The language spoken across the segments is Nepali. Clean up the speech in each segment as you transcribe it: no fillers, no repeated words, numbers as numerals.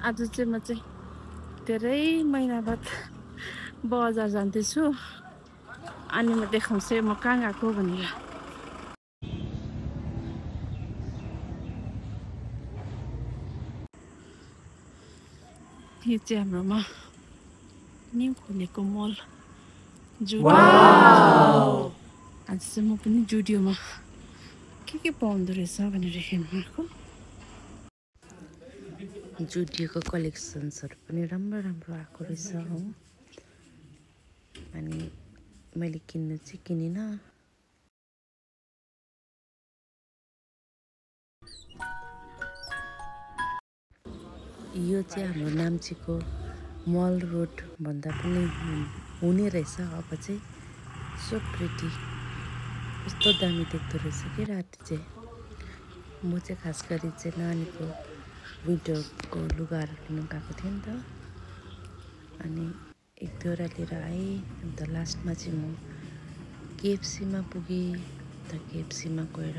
आज चाहिँ म चाहिँ धेरै महिना बाद बजार जाँदैछु अनि म देखाउँछु म कहाँ गएको भनेर। यो चाहिँ हाम्रोमा न्यू खोलेको मल जुडियो। आज चाहिँ म पनि जुडियोमा के पाउँदो रहेछ भनेर हेर्नु आएको। जुडियोको कलेक्सन्सहरू पनि राम्रो राम्रो आएको रहेछ हो। अनि मैले किन्नु चाहिँ किनिनँ। यो चाहिँ हाम्रो नाम्चीको मल रोड भन्दा पनि हुने रहेछ। अब चाहिँ सो प्रिटी, कस्तो दामी देख्दो रहेछ कि राति चाहिँ। म चाहिँ खास गरी चाहिँ नानीको विन्टरको लुगाहरू लिनु गएको थिएँ नि त। अनि एक दुईवटा लिएर आएँ। अन्त लास्टमा चाहिँ म केएफसीमा पुगेँ। अन्त केएफसीमा गएर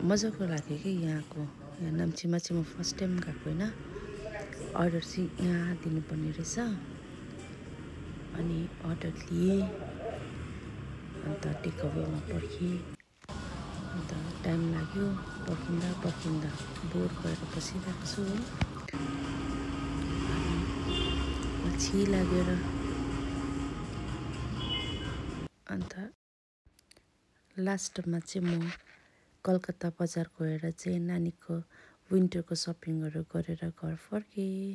मजाको लाग्यो कि यहाँ नाम्चीमा चाहिँ म फर्स्ट टाइम गएको होइन। अर्डर चाहिँ यहाँ दिनुपर्ने रहेछ। अनि अर्डर लिएँ। अन्त टेकअवेमा पर्खेँ। अन्त टाइम लाग्यो पर्खिँदा बोर भएर बसिरहेको छु हो। अनि पछि लागेर अन्त लास्टमा चाहिँ म कलकत्ता बजार गएर चाहिँ नानीको विन्टरको सपिङहरू गरेर घर फर्केँ।